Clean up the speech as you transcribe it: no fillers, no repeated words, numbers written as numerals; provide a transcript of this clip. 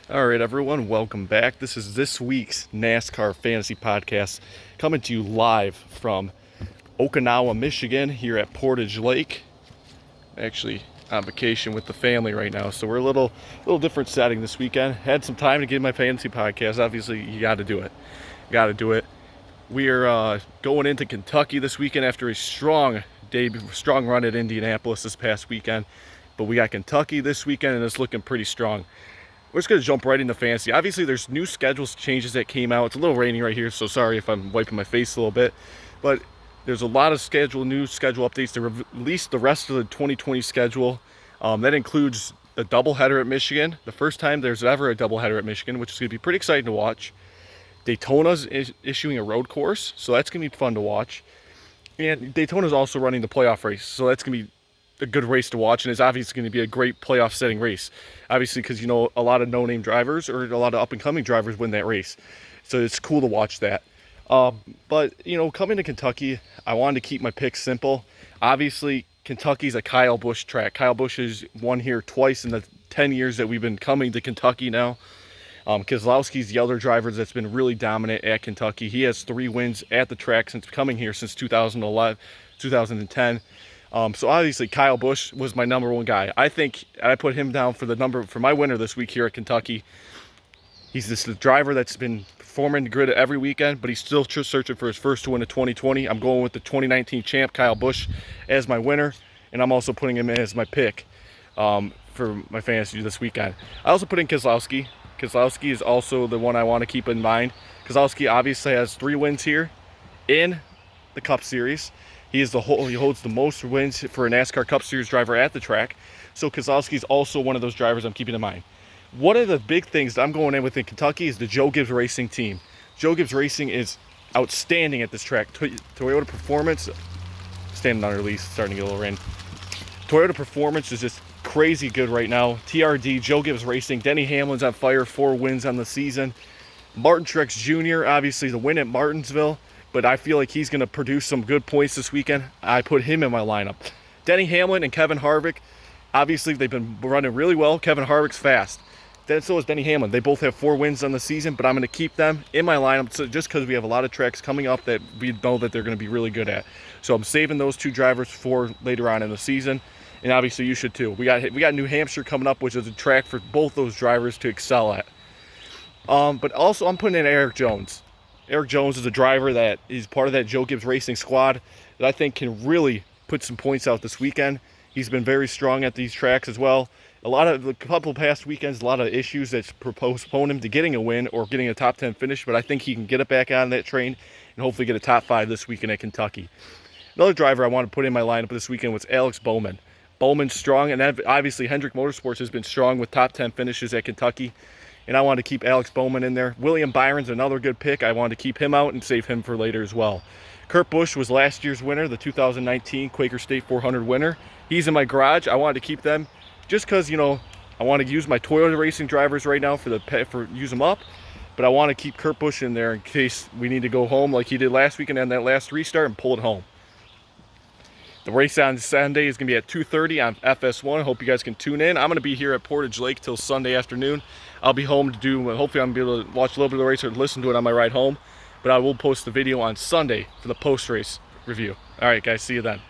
All right, everyone, welcome back. This is this week's NASCAR Fantasy Podcast coming to you live from Okinawa, Michigan, here at Portage Lake. Actually, on vacation with the family right now, so we're a little different setting this weekend. Had some time to get my fantasy podcast. Obviously, you got to do it. We are going into Kentucky this weekend after a strong run at Indianapolis this past weekend. But we got Kentucky this weekend, and it's looking pretty strong. We're just going to jump right into fantasy. Obviously, there's new schedules changes that came out. It's a little rainy right here, so sorry if I'm wiping my face a little bit. But there's a lot of new schedule updates. They released the rest of the 2020 schedule. That includes a doubleheader at Michigan. The first time there's ever a doubleheader at Michigan, which is going to be pretty exciting to watch. Daytona's issuing a road course, so that's going to be fun to watch. And Daytona's also running the playoff race, so that's going to be a good race to watch, and it's obviously going to be a great playoff setting race, obviously, because a lot of no-name drivers or a lot of up-and-coming drivers win that race, so it's cool to watch that. But coming to Kentucky, I wanted to keep my picks simple. Obviously, Kentucky's a Kyle Busch track. Kyle Busch has won here twice in the 10 years that we've been coming to Kentucky now. Keselowski's the other driver that's been really dominant at Kentucky. He has 3 wins at the track since coming here since 2010. So obviously Kyle Busch was my number one guy. I think I put him down for my winner this week here at Kentucky. He's this driver that's been performing the grid every weekend, but he's still searching for his first win of 2020. I'm going with the 2019 champ Kyle Busch as my winner, and I'm also putting him in as my pick for my fantasy this weekend. I also put in Keselowski. Keselowski is also the one I want to keep in mind. Keselowski obviously has 3 wins here in the Cup Series. He holds the most wins for a NASCAR Cup Series driver at the track. So Keselowski is also one of those drivers I'm keeping in mind. One of the big things that I'm going in with in Kentucky is the Joe Gibbs Racing team. Joe Gibbs Racing is outstanding at this track. Toyota Performance, standing on release, starting to get a little rain. Toyota Performance is just crazy good right now. TRD, Joe Gibbs Racing, Denny Hamlin's on fire, 4 wins on the season. Martin Truex Jr., obviously the win at Martinsville, but I feel like he's going to produce some good points this weekend. I put him in my lineup. Denny Hamlin and Kevin Harvick, obviously they've been running really well. Kevin Harvick's fast. Then so is Denny Hamlin. They both have 4 wins on the season, but I'm going to keep them in my lineup just because we have a lot of tracks coming up that we know that they're going to be really good at. So I'm saving those 2 drivers for later on in the season, and obviously you should too. We got New Hampshire coming up, which is a track for both those drivers to excel at. But also I'm putting in Eric Jones. Eric Jones is a driver that is part of that Joe Gibbs Racing squad that I think can really put some points out this weekend. He's been very strong at these tracks as well. A couple past weekends, a lot of issues that postpone him to getting a win or getting a top 10 finish, but I think he can get it back on that train and hopefully get a top 5 this weekend at Kentucky. Another driver I want to put in my lineup this weekend was Alex Bowman. Bowman's strong, and obviously Hendrick Motorsports has been strong with top 10 finishes at Kentucky, and I want to keep Alex Bowman in there. William Byron's another good pick. I want to keep him out and save him for later as well. Kurt Busch was last year's winner, the 2019 Quaker State 400 winner. He's in my garage. I wanted to keep them just because, I want to use my Toyota Racing drivers right now use them up, but I want to keep Kurt Busch in there in case we need to go home like he did last weekend and that last restart and pull it home. The race on Sunday is going to be at 2:30 on FS1. I hope you guys can tune in. I'm going to be here at Portage Lake till Sunday afternoon. I'll be home hopefully I'm going to be able to watch a little bit of the race or listen to it on my ride home. But I will post the video on Sunday for the post-race review. All right, guys, see you then.